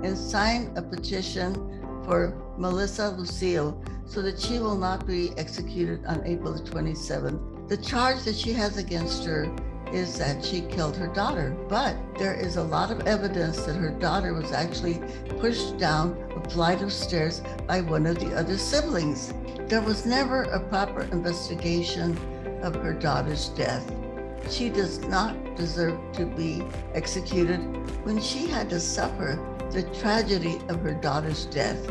and sign a petition for Melissa Lucio so that she will not be executed on April the 27th. The charge that she has against her is that she killed her daughter, but there is a lot of evidence that her daughter was actually pushed down a flight of stairs by one of the other siblings. There was never a proper investigation of her daughter's death. She does not deserve to be executed when she had to suffer the tragedy of her daughter's death.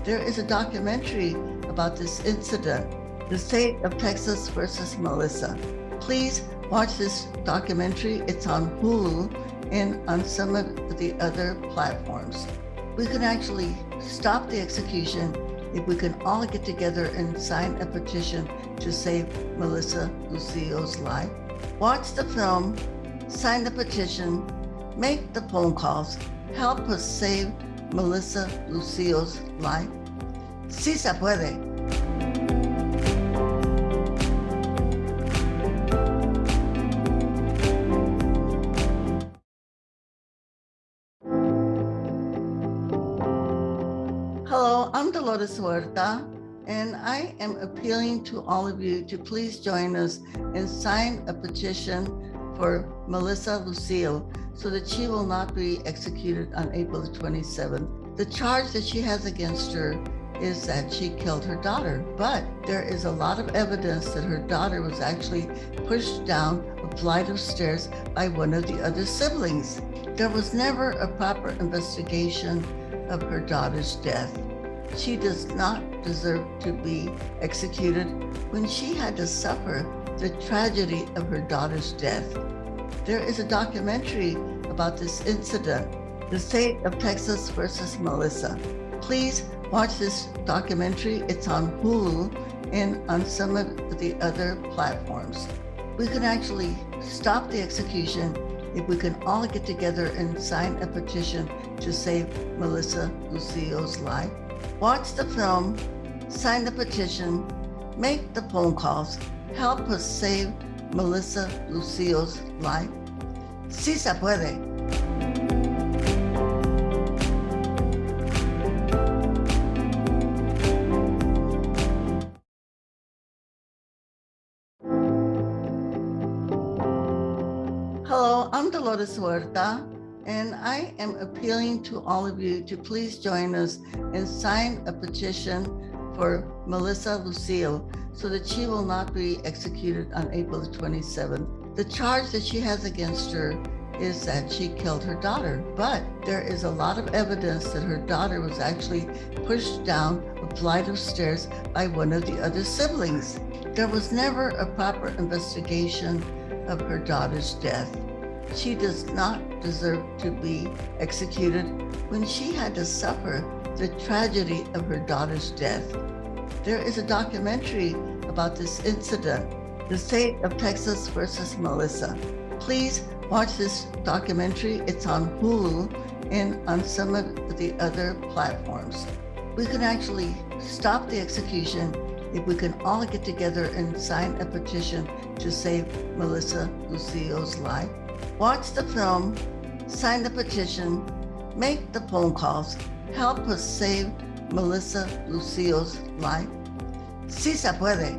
There is a documentary about this incident, The State of Texas versus Melissa. Please watch this documentary. It's on Hulu and on some of the other platforms. We can actually stop the execution if we can all get together and sign a petition to save Melissa Lucio's life. Watch the film, sign the petition, make the phone calls, help us save Melissa Lucio's life. Sí se puede. Hello, I'm Dolores Huerta, and I am appealing to all of you to please join us and sign a petition for Melissa Lucio so that she will not be executed on April the 27th. The charge that she has against her is that she killed her daughter, but there is a lot of evidence that her daughter was actually pushed down a flight of stairs by one of the other siblings. There was never a proper investigation of her daughter's death. She does not deserve to be executed when she had to suffer the tragedy of her daughter's death. There is a documentary about this incident, The State of Texas versus Melissa. Please watch this documentary. It's on Hulu and on some of the other platforms. We can actually stop the execution if we can all get together and sign a petition to save Melissa Lucio's life. Watch the film, sign the petition, make the phone calls, help us save Melissa Lucio's life. Sí se puede. Hello, I'm Dolores Huerta, and I am appealing to all of you to please join us and sign a petition for Melissa Lucio so that she will not be executed on April the 27th. The charge that she has against her is that she killed her daughter, but there is a lot of evidence that her daughter was actually pushed down a flight of stairs by one of the other siblings. There was never a proper investigation of her daughter's death. She does not deserve to be executed when she had to suffer the tragedy of her daughter's death. There is a documentary about this incident, The State of Texas versus Melissa. Please watch this documentary. It's on Hulu and on some of the other platforms. We can actually stop the execution if we can all get together and sign a petition to save Melissa Lucio's life. Watch the film, sign the petition, make the phone calls, help us save Melissa Lucio's life. Sí se puede.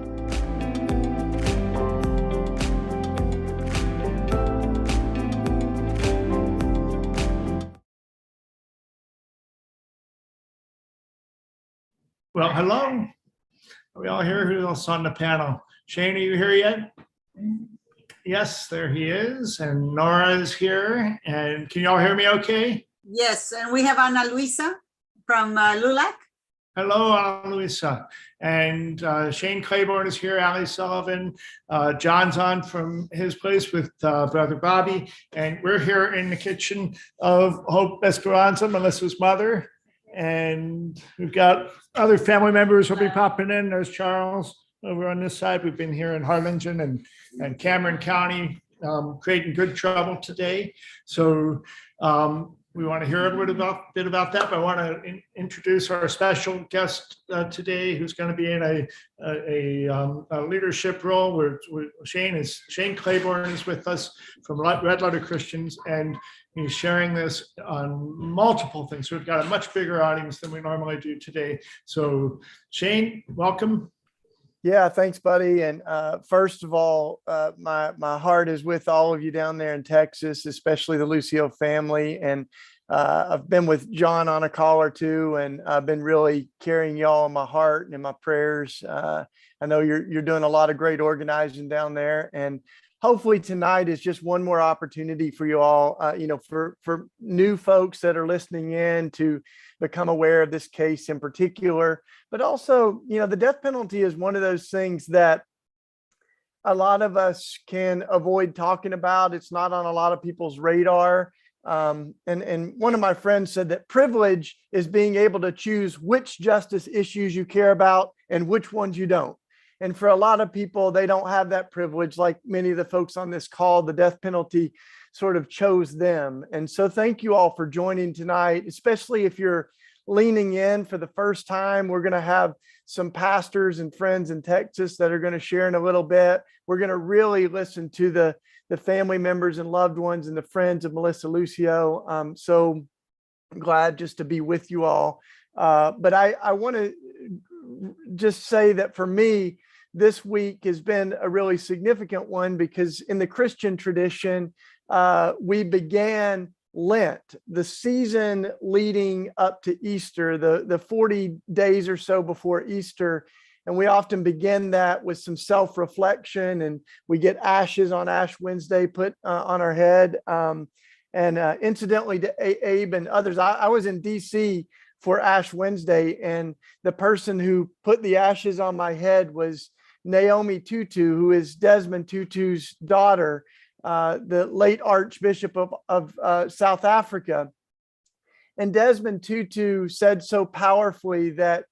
Well, hello. Are we all here? Who else on the panel? Shane, are you here yet? Yes, there he is. And Nora is here. And can you all hear me okay? Yes, and we have Ana Luisa from LULAC. Hello, Ana Luisa. And Shane Claiborne is here, Ali Sullivan. John's on from his place with Brother Bobby. And we're here in the kitchen of Hope Esperanza, Melissa's mother. And we've got other family members who'll be popping in. There's Charles over on this side. We've been here in Harlingen and Cameron County, creating good trouble today. So we want to hear a bit about that, but I want to introduce our special guest today, who's going to be in a leadership role. Shane Claiborne is with us from Red Letter Christians, and He's sharing this on multiple things. So we've got a much bigger audience than we normally do today. So Shane, welcome. Yeah, thanks, buddy. And first of all, my heart is with all of you down there in Texas, especially the Lucio family. And I've been with John on a call or two, and I've been really carrying y'all in my heart and in my prayers. I know you're doing a lot of great organizing down there, and hopefully tonight is just one more opportunity for you all, for new folks that are listening in to become aware of this case in particular. But also, the death penalty is one of those things that a lot of us can avoid talking about. It's not on a lot of people's radar. And one of my friends said that privilege is being able to choose which justice issues you care about and which ones you don't. And for a lot of people, they don't have that privilege. Like many of the folks on this call, the death penalty sort of chose them. And so thank you all for joining tonight, especially if you're leaning in for the first time. We're going to have some pastors and friends in Texas that are going to share in a little bit. We're going to really listen to the family members and loved ones and the friends of Melissa Lucio. So glad just to be with you all. But I want to just say that for me, this week has been a really significant one because in the Christian tradition, we began Lent, the season leading up to Easter, the 40 days or so before Easter. And we often begin that with some self-reflection, and we get ashes on Ash Wednesday put on our head. Incidentally to Abe and others, I was in DC for Ash Wednesday, and the person who put the ashes on my head was Naomi Tutu, who is Desmond Tutu's daughter, the late Archbishop of South Africa. And Desmond Tutu said so powerfully that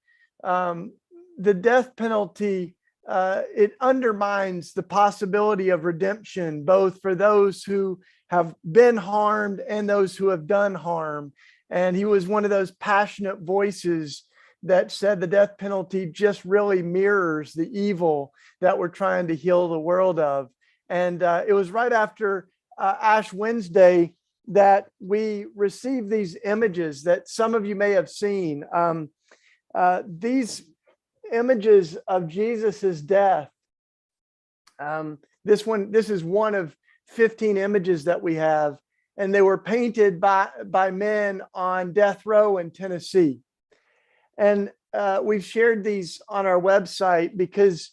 the death penalty, it undermines the possibility of redemption, both for those who have been harmed and those who have done harm. And he was one of those passionate voices that said the death penalty just really mirrors the evil that we're trying to heal the world of. And it was right after Ash Wednesday that we received these images that some of you may have seen. These images of Jesus's death. This is one of 15 images that we have, and they were painted by men on death row in Tennessee. And we've shared these on our website because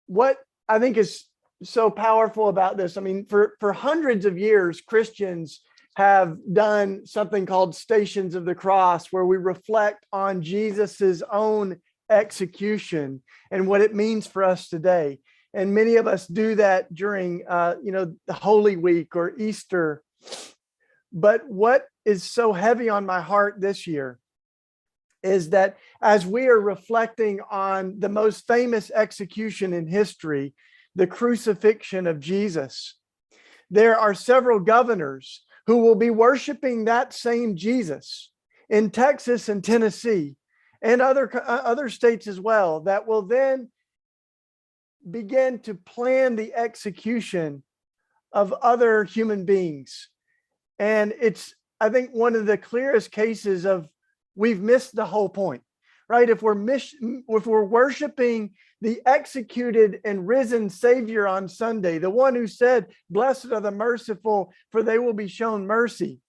what I think is so powerful about this, I mean, for hundreds of years, Christians have done something called Stations of the Cross, where we reflect on Jesus's own execution and what it means for us today. And many of us do that during, the Holy Week or Easter. But what is so heavy on my heart this year is that as we are reflecting on the most famous execution in history, the crucifixion of Jesus, there are several governors who will be worshiping that same Jesus in Texas and Tennessee and other states as well, that will then begin to plan the execution of other human beings. And it's, I think, one of the clearest cases of we've missed the whole point, right? If we're worshiping the executed and risen Savior on Sunday, the one who said, "Blessed are the merciful, for they will be shown mercy,"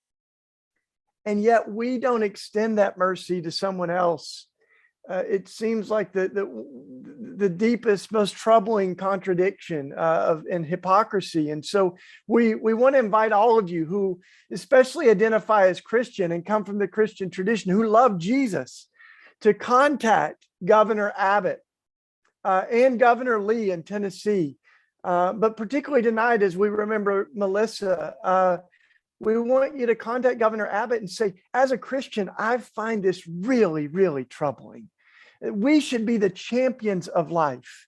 and yet we don't extend that mercy to someone else, it seems like the deepest, most troubling contradiction and hypocrisy. And so we want to invite all of you who especially identify as Christian and come from the Christian tradition, who love Jesus, to contact Governor Abbott and Governor Lee in Tennessee. But particularly tonight, as we remember Melissa, we want you to contact Governor Abbott and say, as a Christian, I find this really, really troubling. We should be the champions of life,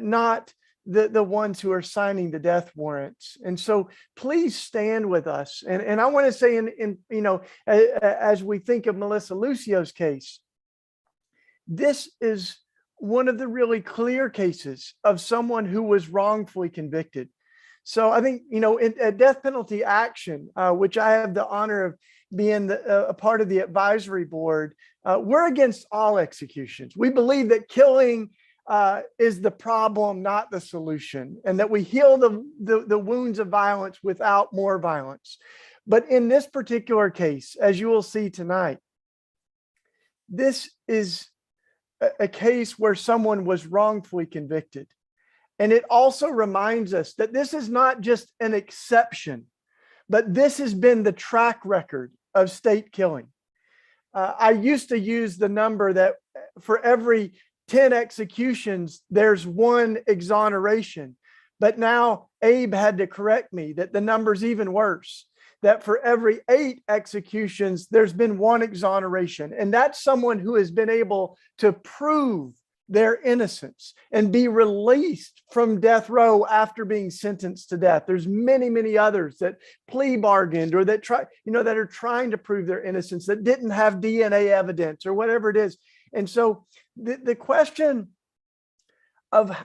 not the ones who are signing the death warrants. And so please stand with us. And I want to say, as we think of Melissa Lucio's case, this is one of the really clear cases of someone who was wrongfully convicted, So I think, at Death Penalty Action, which I have the honor of being a part of the advisory board, we're against all executions. We believe that killing is the problem, not the solution, and that we heal the wounds of violence without more violence. But in this particular case, as you will see tonight, this is a case where someone was wrongfully convicted. And it also reminds us that this is not just an exception, but this has been the track record of state killing. I used to use the number that for every 10 executions, there's one exoneration. But now Abe had to correct me that the number's even worse, that for every 8 executions, there's been one exoneration. And that's someone who has been able to prove their innocence and be released from death row after being sentenced to death. There's many, many others that plea bargained or that that are trying to prove their innocence that didn't have DNA evidence or whatever it is. And so the question of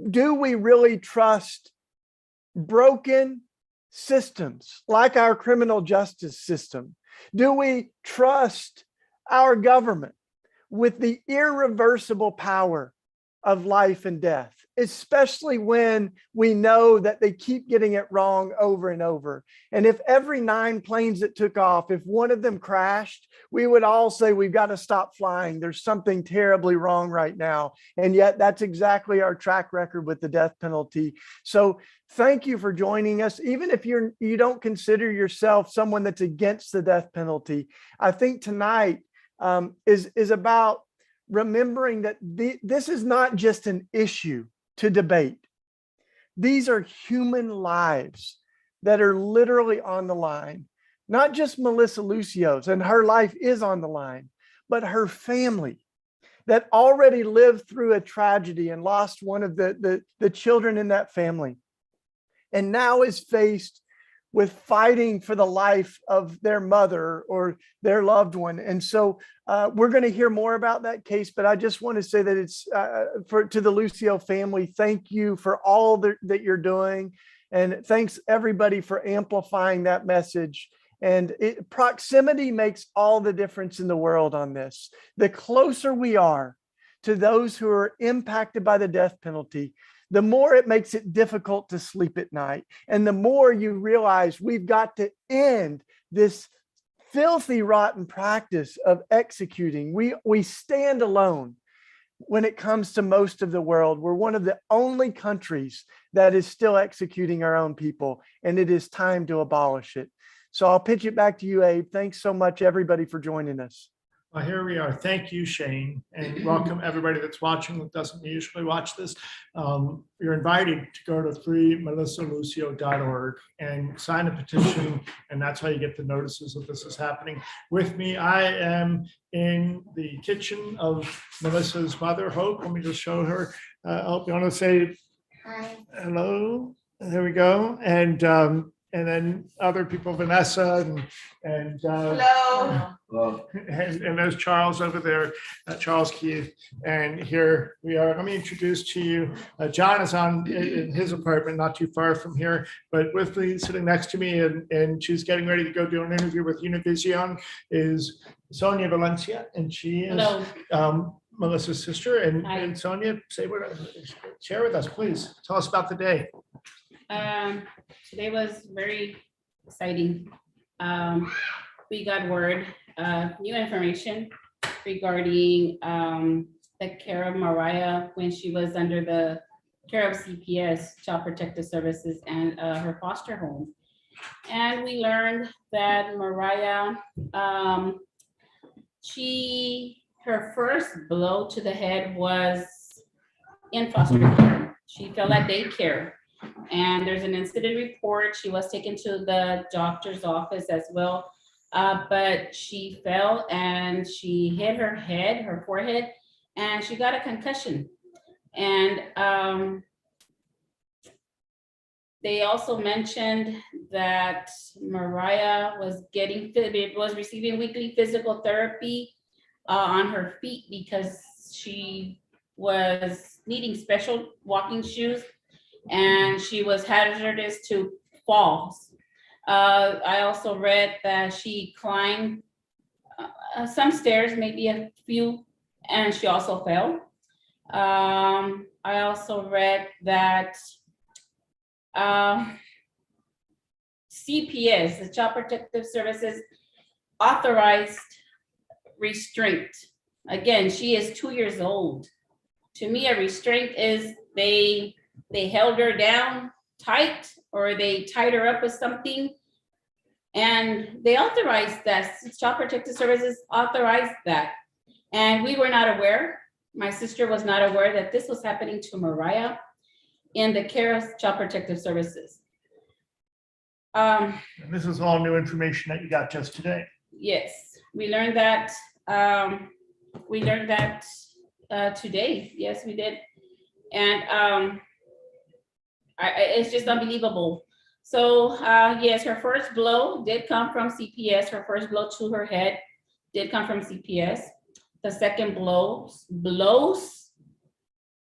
do we really trust broken systems like our criminal justice system? Do we trust our government with the irreversible power of life and death, especially when we know that they keep getting it wrong over and over? And if every 9 planes that took off, if one of them crashed, we would all say, we've got to stop flying. There's something terribly wrong right now. And yet that's exactly our track record with the death penalty. So thank you for joining us. Even if you don't consider yourself someone that's against the death penalty, I think tonight is about remembering that this is not just an issue to debate. These are human lives that are literally on the line. Not just Melissa Lucio's, and her life is on the line, but her family that already lived through a tragedy and lost one of the children in that family, and now is faced with fighting for the life of their mother or their loved one. And so we're going to hear more about that case, but I just want to say that it's to the Lucio family, thank you for all that you're doing. And thanks everybody for amplifying that message. And proximity makes all the difference in the world on this. The closer we are to those who are impacted by the death penalty, the more it makes it difficult to sleep at night. And the more you realize we've got to end this filthy, rotten practice of executing. We stand alone when it comes to most of the world. We're one of the only countries that is still executing our own people, and it is time to abolish it. So I'll pitch it back to you, Abe. Thanks so much, everybody, for joining us. Well, here we are. Thank you, Shane, and welcome everybody that's watching that doesn't usually watch this. You're invited to go to freemelissalucio.org and sign a petition, and that's how you get the notices that this is happening. With me, I am in the kitchen of Melissa's mother, Hope. Let me just show her. Hope, you want to say hi? Hello. There we go. And then other people, Vanessa and Hello. And there's Charles over there, Charles Keith. And here we are. Let me introduce to you, John is in his apartment, not too far from here, but with me, sitting next to me, and she's getting ready to go do an interview with Univision, is Sonia Valencia, and she is Melissa's sister. And Sonia, share with us, please. Tell us about the day. Today was very exciting. We got word, new information regarding the care of Mariah when she was under the care of CPS, Child Protective Services, and her foster home. And we learned that Mariah, her first blow to the head was in foster care. She fell at daycare. And there's an incident report. She was taken to the doctor's office as well, but she fell and she hit her head, her forehead, and she got a concussion. And they also mentioned that Mariah was receiving weekly physical therapy on her feet because she was needing special walking shoes. and she was hazardous to falls. I also read that she climbed some stairs, maybe a few, and she also fell. I also read that CPS, the Child Protective Services, authorized restraint. Again, she is 2 years old. To me, a restraint is they held her down tight, or they tied her up with something, and they authorized that. Child Protective Services authorized that, and we were not aware. My sister was not aware that this was happening to Mariah in the care of Child Protective Services. And this is all new information that you got just today. Yes, we learned that. Today. Yes, we did, and it's just unbelievable. So yes, her first blow did come from CPS. Her first blow to her head did come from CPS. The second blows,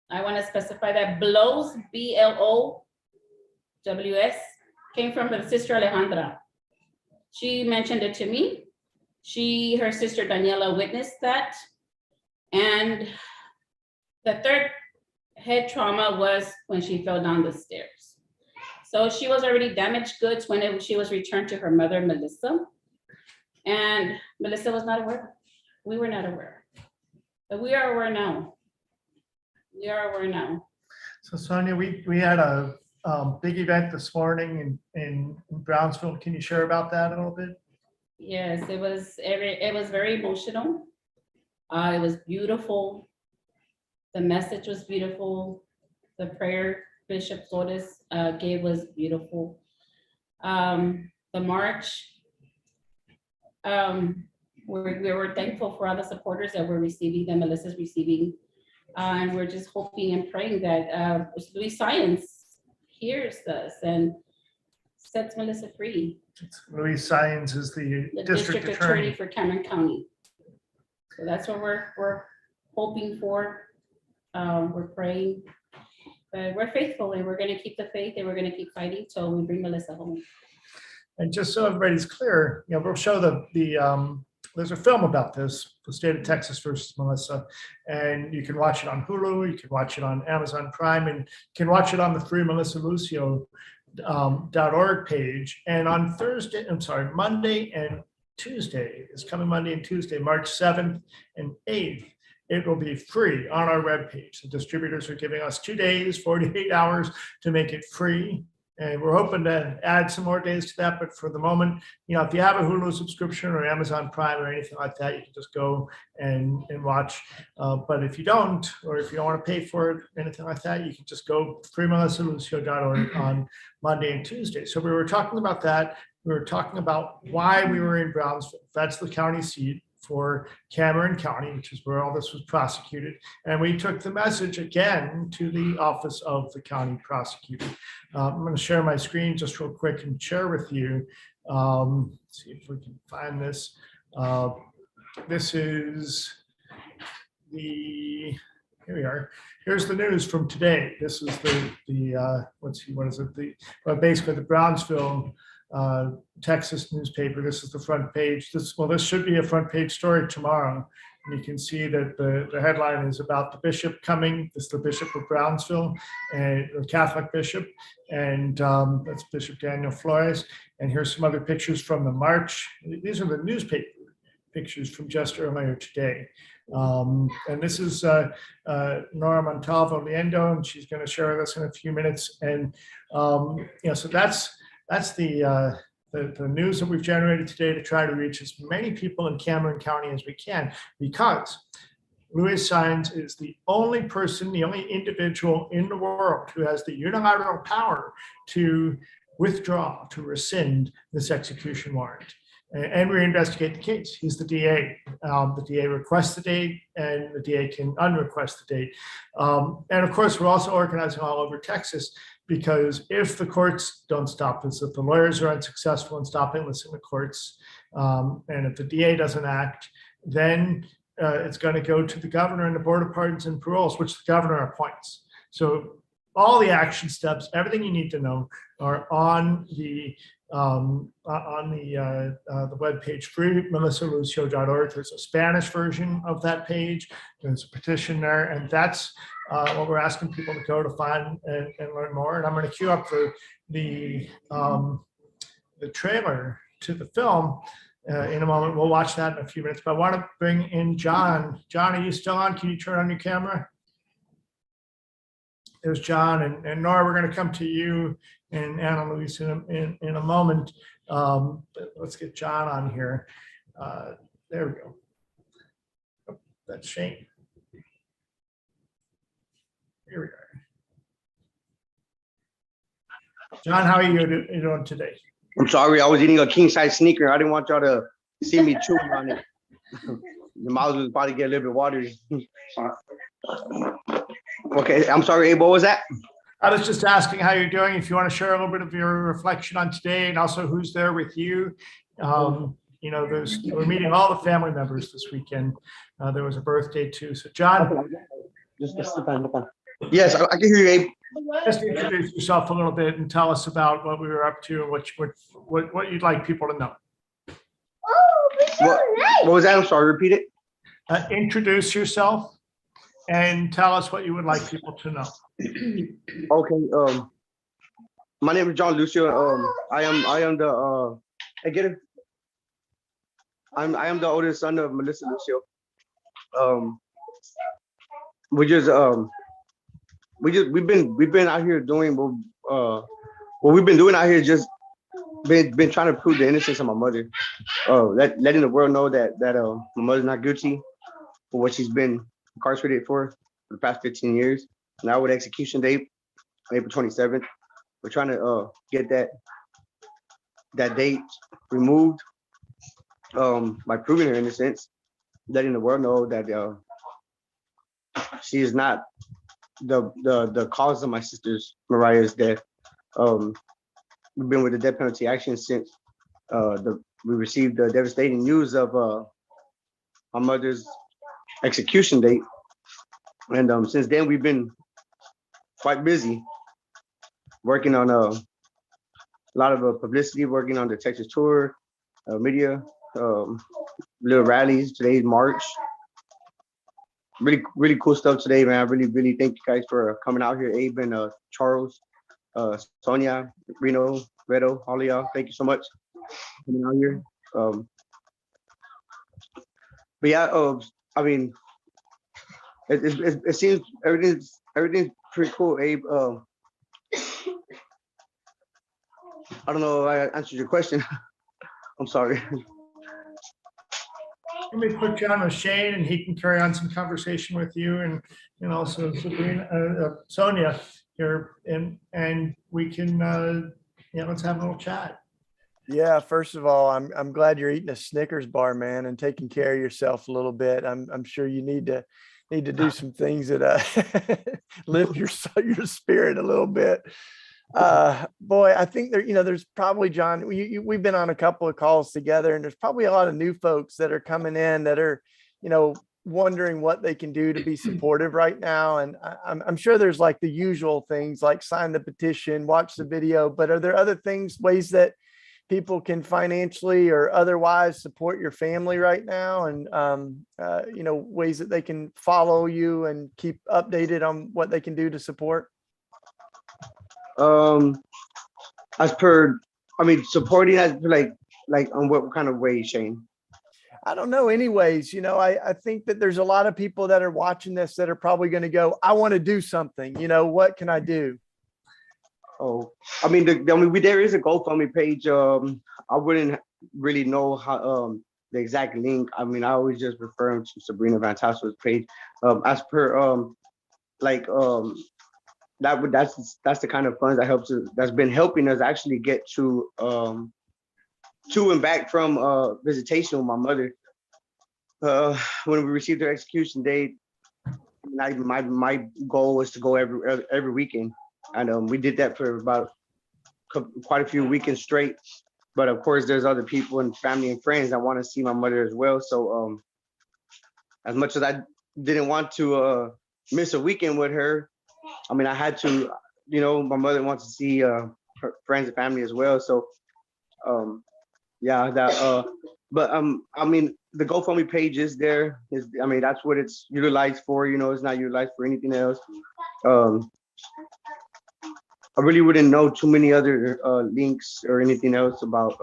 I want to specify that blows, BLOWS, came from the sister Alejandra. She mentioned it to me. Her sister Daniela witnessed that. And the third head trauma was when she fell down the stairs. So she was already damaged goods when she was returned to her mother, Melissa. And Melissa was not aware. We were not aware. But we are aware now. We are aware now. So Sonia, we had a big event this morning in Brownsville. Can you share about that a little bit? Yes, it was very emotional. It was beautiful. The message was beautiful. The prayer Bishop Flores gave was beautiful. The march, we were thankful for all the supporters that we're receiving, that Melissa's receiving. And we're just hoping and praying that Louis Science hears us and sets Melissa free. Louis Science is the district attorney for Cameron County. So that's what we're hoping for. We're praying, but we're faithful, and we're going to keep the faith, and we're going to keep fighting till we bring Melissa home. And just so everybody's clear, we'll show there's a film about this, the state of Texas versus Melissa, and you can watch it on Hulu, you can watch it on Amazon Prime, and you can watch it on the free Melissa Lucio .org page. And on Monday and Tuesday, it's coming Monday and Tuesday, March 7th and 8th, it will be free on our webpage. The distributors are giving us 2 days, 48 hours to make it free. And we're hoping to add some more days to that. But for the moment, if you have a Hulu subscription or Amazon Prime or anything like that, you can just go and watch. But if you don't, or if you don't want to pay for it, anything like that, you can just go freemelissalucio.org on Monday and Tuesday. So we were talking about that. We were talking about why we were in Brownsville. That's the county seat for Cameron County, which is where all this was prosecuted. And we took the message again to the office of the county prosecutor. I'm going to share my screen just real quick and share with you. See if we can find this. This is here we are. Here's the news from today. This is basically the Brownsville Texas newspaper. This is the front page. This should be a front page story tomorrow. And you can see that the headline is about the bishop coming. This is the Bishop of Brownsville, and the Catholic bishop, and that's Bishop Daniel Flores. And here's some other pictures from the march. These are the newspaper pictures from just earlier today. And this is Nora Montalvo Liendo, and she's going to share with us in a few minutes. And so that's the news that we've generated today to try to reach as many people in Cameron County as we can, because Louis Science is the only person, the only individual in the world who has the unilateral power to withdraw, to rescind this execution warrant and reinvestigate the case. He's the DA. The DA requests the date, and the DA can unrequest the date. And of course, we're also organizing all over Texas, because if the courts don't stop this, if the lawyers are unsuccessful in stopping this in the courts, and if the DA doesn't act, then it's going to go to the governor and the Board of Pardons and Paroles, which the governor appoints. So all the action steps, everything you need to know are on the webpage, freemelissalucio.org. There's a Spanish version of that page. There's a petition there, and that's what we're asking people to go to find and learn more. And I'm going to queue up the trailer to the film in a moment. We'll watch that in a few minutes, but I want to bring in John. John, are you still on? Can you turn on your camera? There's John, and Nora, we're going to come to you and Ana Luis in a moment. But let's get John on here. There we go. Oh, that's Shane. Here we are. John, how are you doing today? I'm sorry, I was eating a king size sneaker. I didn't want y'all to see me chewing on it. The mouth was about to get a little bit watery. Okay, I'm sorry, Abe, what was that? I was just asking how you're doing. If you want to share a little bit of your reflection on today, and also who's there with you. You know, we're meeting all the family members this weekend. There was a birthday too. So, John, Yes, I can hear you, Abe. just introduce yourself a little bit and tell us about what we were up to and what you'd like people to know. What was that? I'm sorry, repeat it. Introduce yourself and tell us what you would like people to know. Okay. My name is John Lucio. I am the I am the oldest son of Melissa Lucio. We've been out here doing what we've been doing out here. Just been trying to prove the innocence of my mother. Letting the world know that my mother's not guilty for what she's been incarcerated for the past 15 years. Now with execution date, April 27th, we're trying to get that date removed by proving her innocence, letting the world know that she is not the cause of my sister's Mariah's death. We've been with the death penalty action since we received the devastating news of my mother's execution date, and since then we've been quite busy working on a lot of publicity, working on the Texas tour, media, little rallies. Today's March. Really cool stuff today, man. I really thank you guys for coming out here, Abe and Charles, Sonia, Reno, Redo, all of y'all. Thank you so much for coming out here. But yeah, I mean, it seems everything's pretty cool, Abe. I don't know if I answered your question. I'm sorry. Let me put you on with Shane, and he can carry on some conversation with you, and also Sabrina, Sonia here, and we can let's have a little chat. Yeah, first of all, I'm glad you're eating a Snickers bar, man, and taking care of yourself a little bit. I'm sure you need to do some things that lift your spirit a little bit. Boy, I think there's probably, John, we've been on a couple of calls together, and there's probably a lot of new folks that are coming in that are, wondering what they can do to be supportive right now. And I'm sure there's like the usual things like sign the petition, watch the video, but are there other ways that people can financially or otherwise support your family right now? And, ways that they can follow you and keep updated on what they can do to support? Supporting as like on what kind of way, Shane? I don't know. Anyways, I think that there's a lot of people that are watching this that are probably going to go, I want to do something. What can I do? Oh, there is a GoFundMe page. I wouldn't really know how the exact link. I always just refer them to Sabrina Van Tassel's page. As per that's the kind of funds that's been helping us actually get to and back from visitation with my mother. When we received her execution date, my goal was to go every weekend, and we did that for about quite a few weekends straight. But of course, there's other people and family and friends that want to see my mother as well. So as much as I didn't want to miss a weekend with her, I had to my mother wants to see her friends and family as well. So yeah, but I mean, the GoFundMe page is there. I mean, that's what it's utilized for. It's not utilized for anything else. I really wouldn't know too many other links or anything else about.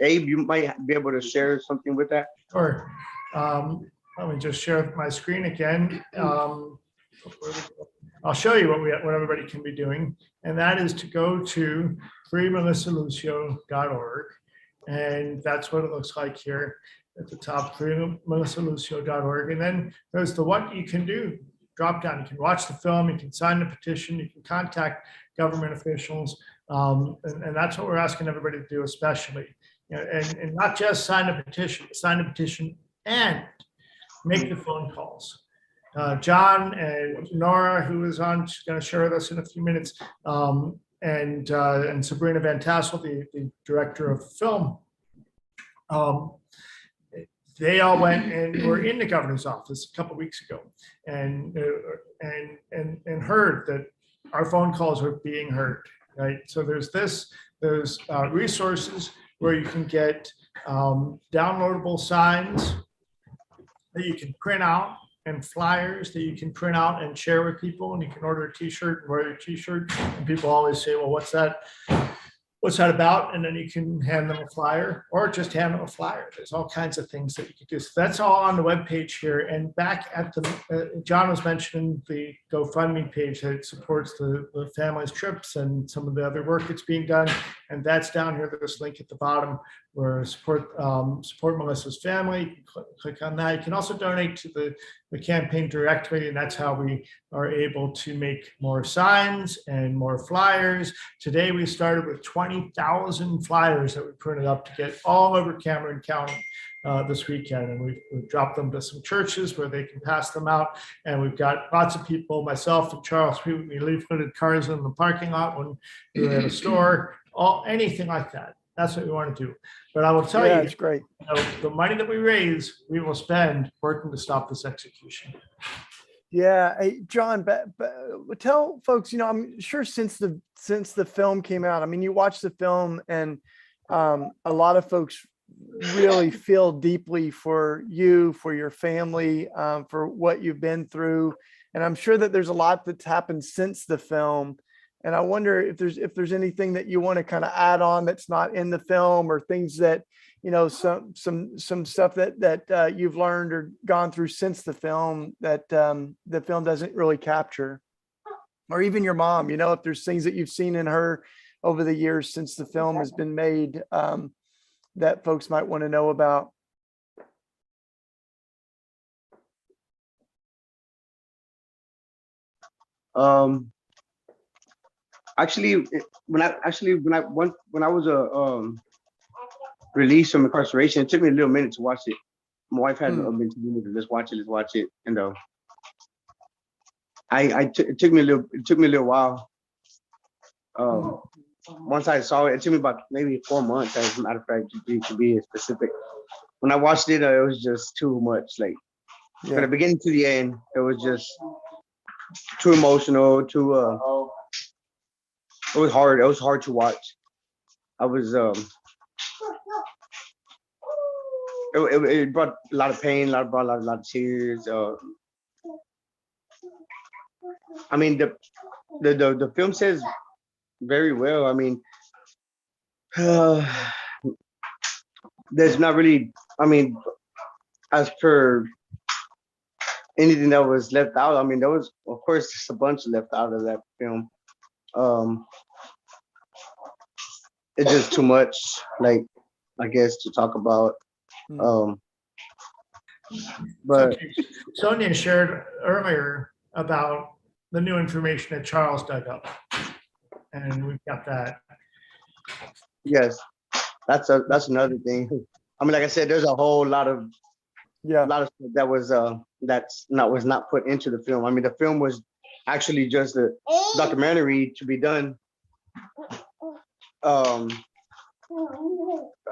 Abe, you might be able to share something with that. Sure. Let me just share my screen again. I'll show you what everybody can be doing, and that is to go to freemelissalucio.org, and that's what it looks like here at the top, freemelissalucio.org, and then there's the what you can do drop down. You can watch the film, you can sign the petition, you can contact government officials, and that's what we're asking everybody to do, especially, and not just sign the petition and make the phone calls. John and Nora, who is on, she's going to share with us in a few minutes, and Sabrina Van Tassel, the director of film. They all went and were in the governor's office a couple of weeks ago, and heard that our phone calls are being heard. Right, so there's resources where you can get downloadable signs that you can print out, and flyers that you can print out and share with people, and you can order a t-shirt and wear a t-shirt, and people always say, well, what's that about? And then you can hand them a flyer, or just hand them a flyer. There's all kinds of things that you can do. So that's all on the webpage here. And back at the, John was mentioning the GoFundMe page that supports the family's trips and some of the other work that's being done. And that's down here, this link at the bottom where support Melissa's family. You can click on that. You can also donate to the campaign directly, and that's how we are able to make more signs and more flyers. Today we started with 20,000 flyers that we printed up to get all over Cameron County this weekend, and we've dropped them to some churches where they can pass them out. And we've got lots of people, myself and Charles, we leafleted cars in the parking lot when we were at a store, anything like that. That's what we want to do. But I will tell you, it's great. The money that we raise, we will spend working to stop this execution. Yeah, hey, John, but tell folks, I'm sure since the film came out, I mean, you watch the film, and a lot of folks really feel deeply for you, for your family, for what you've been through, and I'm sure that there's a lot that's happened since the film. And I wonder if there's anything that you want to kind of add on that's not in the film, or things that, some stuff that you've learned or gone through since the film that the film doesn't really capture, or even your mom, if there's things that you've seen in her over the years since the film has been made that folks might want to know about. Actually, when I was released from incarceration, it took me a little minute to watch it. My wife had been telling me to let's watch it, and it took me a little while. Once I saw it, it took me about maybe 4 months, as a matter of fact, to be specific. When I watched it, it was just too much. Like from the beginning to the end, it was just too emotional, it was hard. It was hard to watch. I was it brought a lot of pain, brought a lot of tears. I mean, the film says very well. I mean, there's not really, I mean, as per anything that was left out, I mean, there was, of course, just a bunch left out of that film. It's just too much, like, I guess, to talk about. But Sonia shared earlier about the new information that Charles dug up, and we've got that. Yes, that's another thing. I mean, like I said, there's a whole lot of stuff that was not put into the film. I mean, the film was actually just a documentary to be done.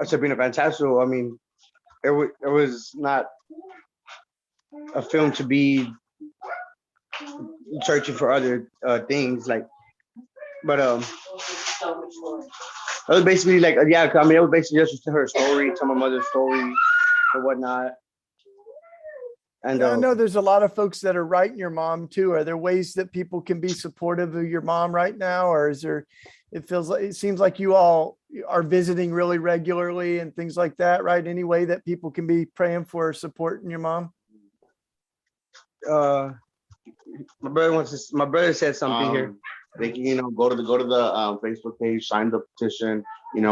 Sabrina Van Tassel, I mean, it was not a film to be searching for other things. Like, But it was basically like, yeah, I mean, it was basically just her story, tell my mother's story or whatnot. And I know there's a lot of folks that are writing your mom too. Are there ways that people can be supportive of your mom right now? Or is there, it seems like you all are visiting really regularly and things like that, right? Any way that people can be praying for or supporting your mom? my brother said something here. They can, go to the Facebook page, sign the petition,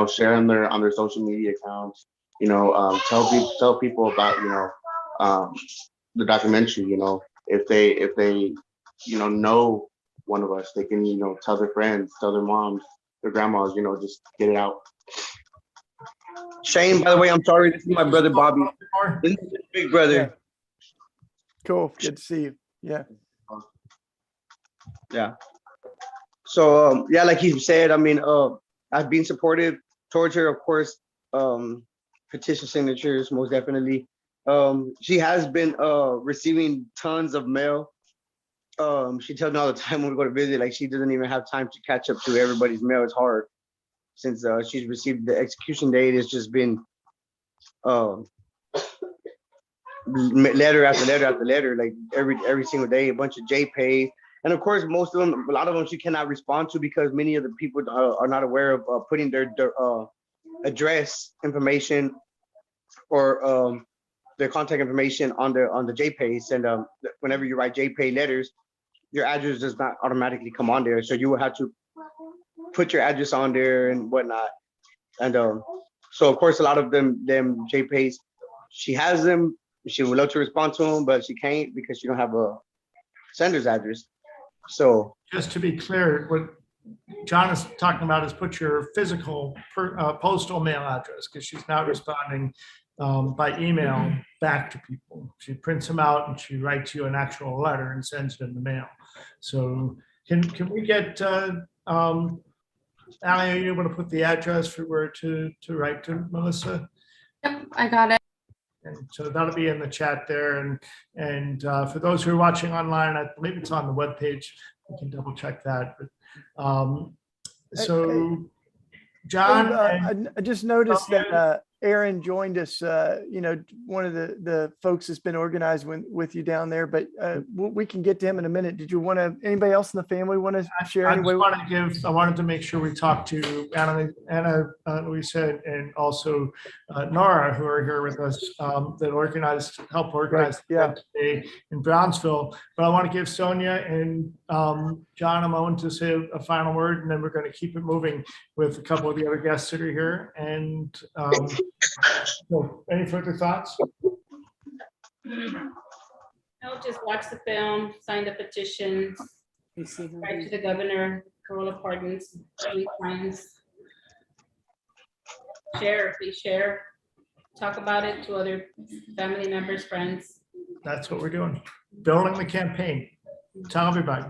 share on their social media accounts, tell people about, the documentary, if they, know one of us, they can, tell their friends, tell their moms, their grandmas, just get it out. Shane, by the way, I'm sorry. This is my brother, Bobby. This is his big brother. Yeah. Cool. Good to see you. Yeah. Yeah. So, yeah, like he said, I mean, I've been supportive towards her, of course, petition signatures, most definitely. She has been receiving tons of mail. She tells me all the time when we go to visit, like she doesn't even have time to catch up to everybody's mail. It's hard since she's received the execution date. It's just been letter after letter after letter, like every single day, a bunch of JPays. And of course, most of them, a lot of them she cannot respond to because many of the people are not aware of putting their address information or their contact information on the JPays. And whenever you write JPay letters, your address does not automatically come on there. So you will have to put your address on there and whatnot. And so of course, a lot of them JPays, she has them. She would love to respond to them, but she can't because she don't have a sender's address. So just to be clear, what John is talking about is put your physical postal mail address, because she's not responding by email back to people. She prints them out and she writes you an actual letter and sends it in the mail. So can we get Ali, are you able to put the address for where to write to Melissa? Yep, I got it. And so that'll be in the chat there. And for those who are watching online, I believe it's on the webpage. We can double check that. But so John, I just noticed that Aaron joined us, one of the folks that's been organized with you down there, but we can get to him in a minute. Did you want to, anybody else in the family want to share? I wanted to make sure we talked to Anna Luisa and also Nora, who are here with us, that helped organize today in Brownsville. But I want to give Sonia and John a moment to say a final word, and then we're going to keep it moving with a couple of the other guests that are here. And so any further thoughts? I'll just watch the film, sign the petitions, write to the governor, Corolla pardons, 3 times. Share, please share. Talk about it to other family members, friends. That's what we're doing. Building the campaign. Tell everybody.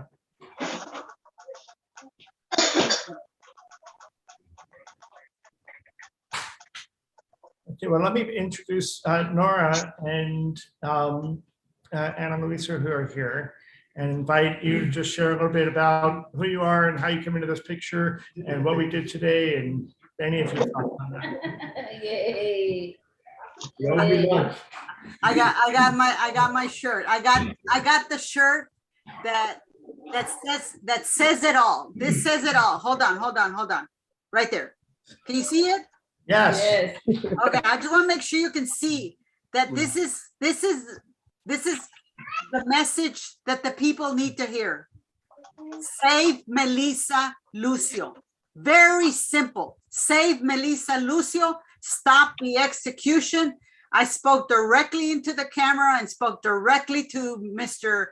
Okay, well, let me introduce Nora and Anna Luisa, who are here, and invite you to just share a little bit about who you are and how you come into this picture and what we did today, and any of your thoughts on that. Yay. I got my shirt. I got the shirt that says it all. This says it all. Hold on. Right there. Can you see it? Yes. Okay, I just want to make sure you can see that this is the message that the people need to hear. Save Melissa Lucio. Very simple. Save Melissa Lucio. Stop the execution. I spoke directly into the camera and spoke directly to Mr.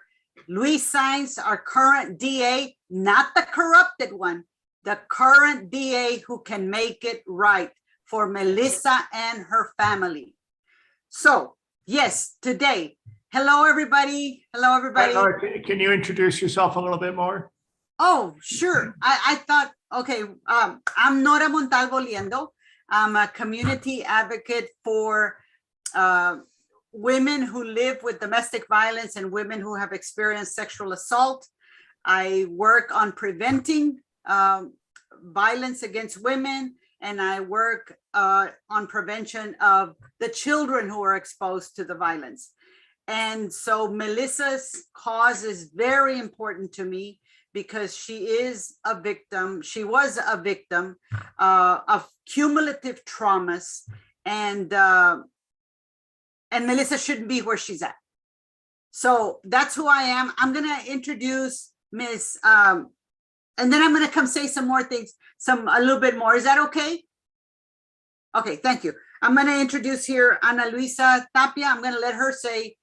Luis Saenz, our current DA, not the corrupted one, the current DA who can make it right for Melissa and her family. So, yes, today. Hello, everybody. Hello, everybody. Can you introduce yourself a little bit more? Oh, sure. I thought, okay, I'm Nora Montalvo Liendo. I'm a community advocate for women who live with domestic violence and women who have experienced sexual assault. I work on preventing violence against women, and I work on prevention of the children who are exposed to the violence. And so Melissa's cause is very important to me because she is a victim. She was a victim of cumulative traumas, and Melissa shouldn't be where she's at. So that's who I am. I'm gonna introduce Miss, and then I'm gonna come say some more things, a little bit more. Is that okay? Okay, thank you. I'm gonna introduce here Ana Luisa Tapia. I'm gonna let her say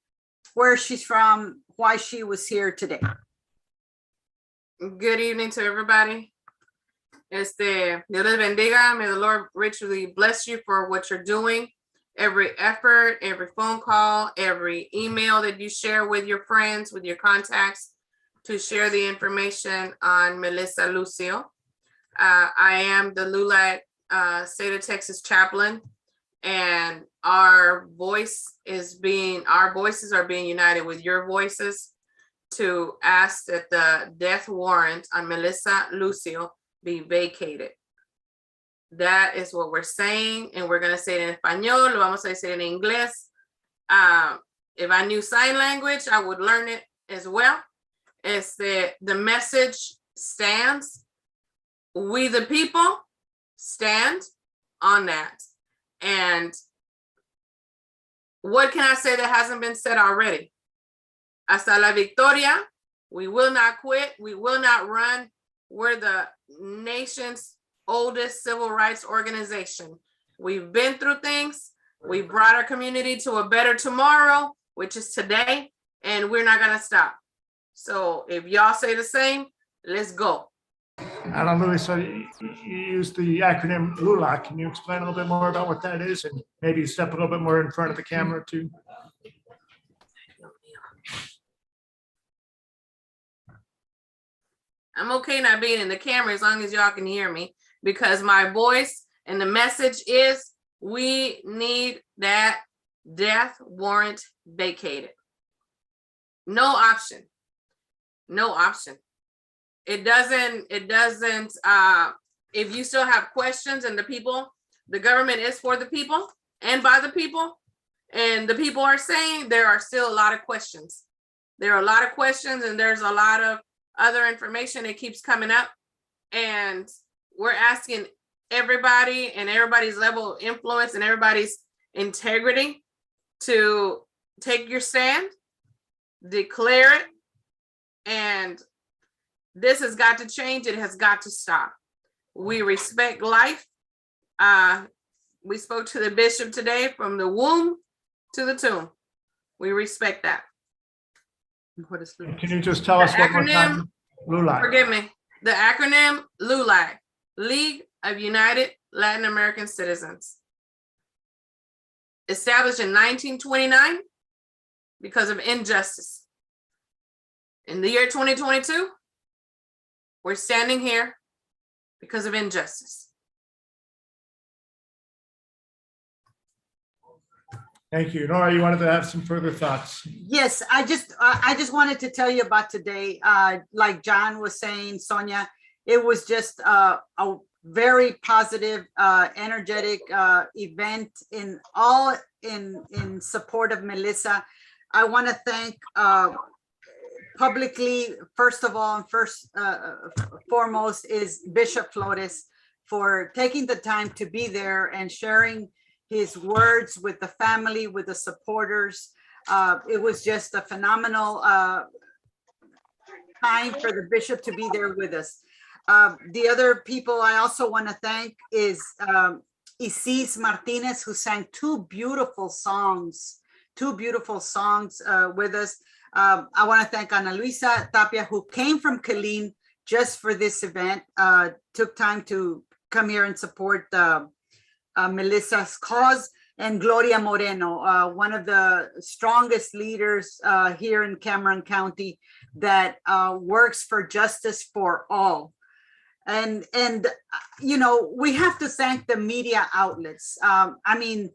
where she's from, why she was here today. Good evening to everybody. Dios les bendiga. May the Lord richly bless you for what you're doing. Every effort, every phone call, every email that you share with your friends, with your contacts, to share the information on Melissa Lucio. I am the LULAC State of Texas chaplain, and our voices are being united with your voices to ask that the death warrant on Melissa Lucio be vacated. That is what we're saying, and we're going to say it in español. Lo vamos a decir en inglés. If I knew sign language, I would learn it as well. It's the message stands. We the people stand on that. And what can I say that hasn't been said already? Hasta la victoria. We will not quit. We will not run. We're the nation's oldest civil rights organization. We've been through things. We brought our community to a better tomorrow, which is today, and we're not going to stop. So if y'all say the same, let's go. Ana Luisa, you used the acronym LULAC. Can you explain a little bit more about what that is, and maybe step a little bit more in front of the camera too? I'm okay not being in the camera as long as y'all can hear me, because my voice and the message is we need that death warrant vacated. No option. No option. It doesn't, if you still have questions, and the government is for the people and by the people, and the people are saying there are still a lot of questions. There are a lot of questions, and there's a lot of other information that keeps coming up, and we're asking everybody and everybody's level of influence and everybody's integrity to take your stand, declare it, and this has got to change. It has got to stop. We respect life. We spoke to the bishop today, from the womb to the tomb. We respect that. What is LULAC? Can you just tell us one more time? LULAC. Forgive me. The acronym LULAC, League of United Latin American Citizens. Established in 1929 because of injustice. In the year 2022, we're standing here because of injustice. Thank you. Nora, you wanted to have some further thoughts? Yes, I just wanted to tell you about today. Like John was saying, Sonia, it was just a very positive, energetic event in support of Melissa. I want to thank publicly, first of all, and foremost is Bishop Flores for taking the time to be there and sharing his words with the family, with the supporters. It was just a phenomenal time for the bishop to be there with us. The other people I also want to thank is Isis Martinez, who sang two beautiful songs with us. I want to thank Ana Luisa Tapia, who came from Killeen just for this event, took time to come here and support Melissa's cause, and Gloria Moreno, one of the strongest leaders here in Cameron County that works for justice for all. And you know, we have to thank the media outlets. I mean,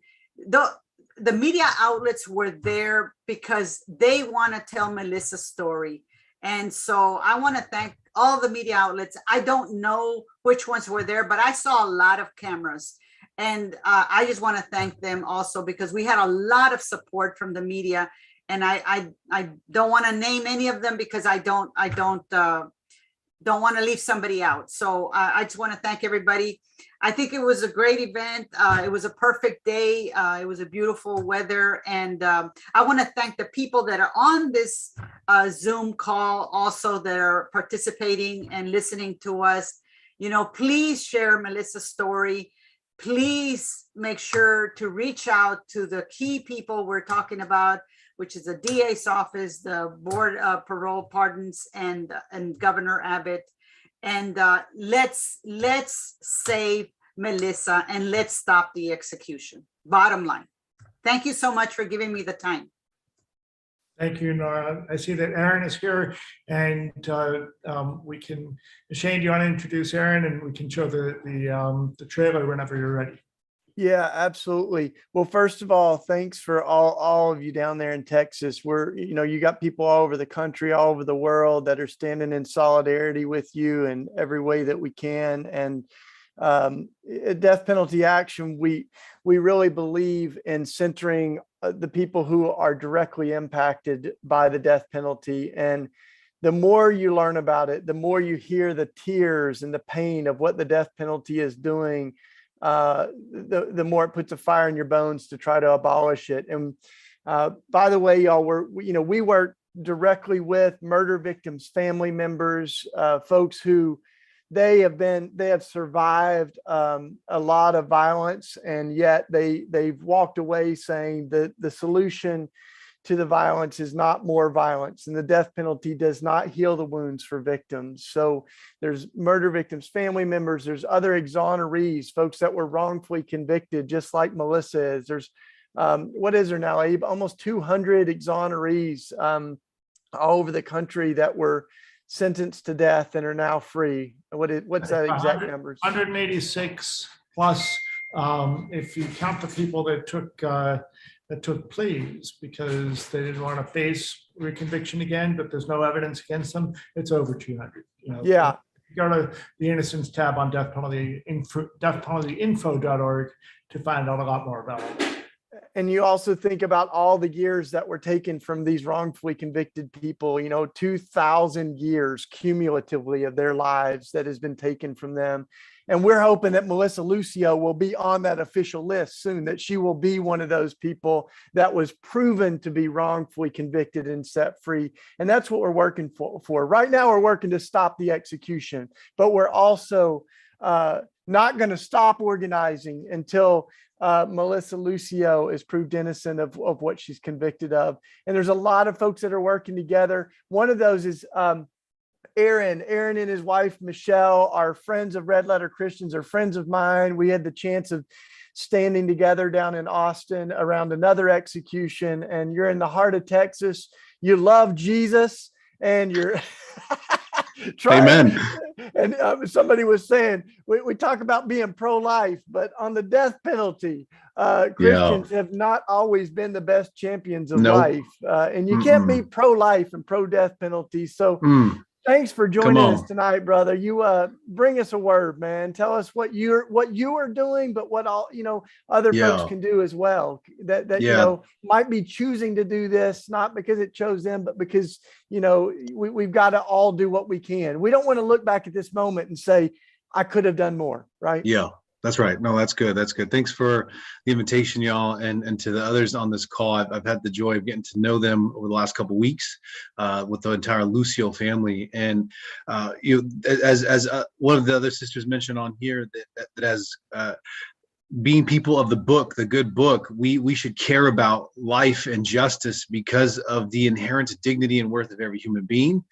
the media outlets were there because they want to tell Melissa's story. And so I want to thank all the media outlets. I don't know which ones were there, but I saw a lot of cameras. And I just want to thank them also, because we had a lot of support from the media. And I don't want to name any of them because I don't want to leave somebody out. So I just want to thank everybody. I think it was a great event. It was a perfect day. It was a beautiful weather. And I want to thank the people that are on this Zoom call also, that are participating and listening to us. You know, please share Melissa's story. Please make sure to reach out to the key people we're talking about, which is the DA's office, the Board of Parole Pardons, and Governor Abbott. And let's save Melissa and let's stop the execution. Bottom line. Thank you so much for giving me the time. Thank you, Nora. I see that Aaron is here, and we can, Shane, do you want to introduce Aaron, and we can show the trailer whenever you're ready. Yeah, absolutely. Well, first of all, thanks for all of you down there in Texas. You got people all over the country, all over the world that are standing in solidarity with you in every way that we can. And Death Penalty Action, we really believe in centering the people who are directly impacted by the death penalty. And the more you learn about it, the more you hear the tears and the pain of what the death penalty is doing, the more it puts a fire in your bones to try to abolish it. And by the way, y'all, we work directly with murder victims' family members, folks who they have survived a lot of violence, and yet they've walked away saying that the solution to the violence is not more violence, and the death penalty does not heal the wounds for victims. So there's murder victims' family members, there's other exonerees, folks that were wrongfully convicted, just like Melissa is. There's what is there now, Abe? Almost 200 exonerees all over the country that were sentenced to death and are now free. What's that exact number? 186 plus, if you count the people that took pleas because they didn't want to face reconviction again, but there's no evidence against them, it's over 200. Yeah. Go to the Innocence tab on deathpenaltyinfo.org to find out a lot more about it. And you also think about all the years that were taken from these wrongfully convicted people, 2,000 years cumulatively of their lives that has been taken from them. And we're hoping that Melissa Lucio will be on that official list soon, that she will be one of those people that was proven to be wrongfully convicted and set free. And that's what we're working for. Right now, we're working to stop the execution, but we're also not going to stop organizing until Melissa Lucio is proved innocent of what she's convicted of. And there's a lot of folks that are working together. One of those is Aaron and his wife, Michelle, are friends of Red Letter Christians, are friends of mine. We had the chance of standing together down in Austin around another execution, and you're in the heart of Texas. You love Jesus, and you're trying. Amen. And somebody was saying, we talk about being pro-life, but on the death penalty, Christians have not always been the best champions of life. And you can't be pro-life and pro-death penalty. So thanks for joining us tonight, brother. You bring us a word, man. Tell us what you are doing, but what all other folks can do as well. That might be choosing to do this not because it chose them, but because we've got to all do what we can. We don't want to look back at this moment and say, I could have done more, right? Yeah. That's right. No, that's good. That's good. Thanks for the invitation, y'all. And to the others on this call, I've had the joy of getting to know them over the last couple of weeks with the entire Lucio family. And, as one of the other sisters mentioned on here, that as being people of the book, the good book, we should care about life and justice because of the inherent dignity and worth of every human being.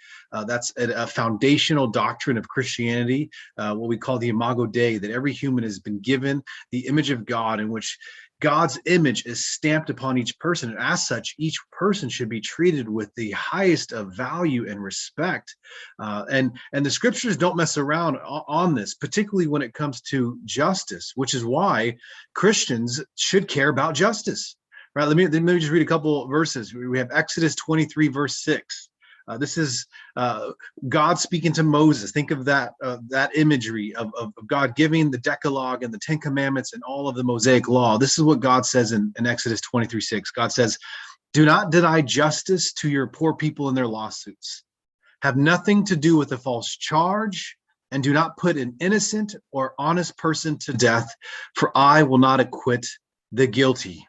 That's a foundational doctrine of Christianity, what we call the Imago Dei, that every human has been given the image of God, in which God's image is stamped upon each person. And as such, each person should be treated with the highest of value and respect. And the scriptures don't mess around on this, particularly when it comes to justice, which is why Christians should care about justice. Right? Let me just read a couple verses. We have Exodus 23, verse 6. This is God speaking to Moses. Think of that imagery of God giving the Decalogue and the Ten Commandments and all of the Mosaic law. This is what God says in Exodus 23:6. God says, "Do not deny justice to your poor people in their lawsuits. Have nothing to do with a false charge, and do not put an innocent or honest person to death, for I will not acquit the guilty."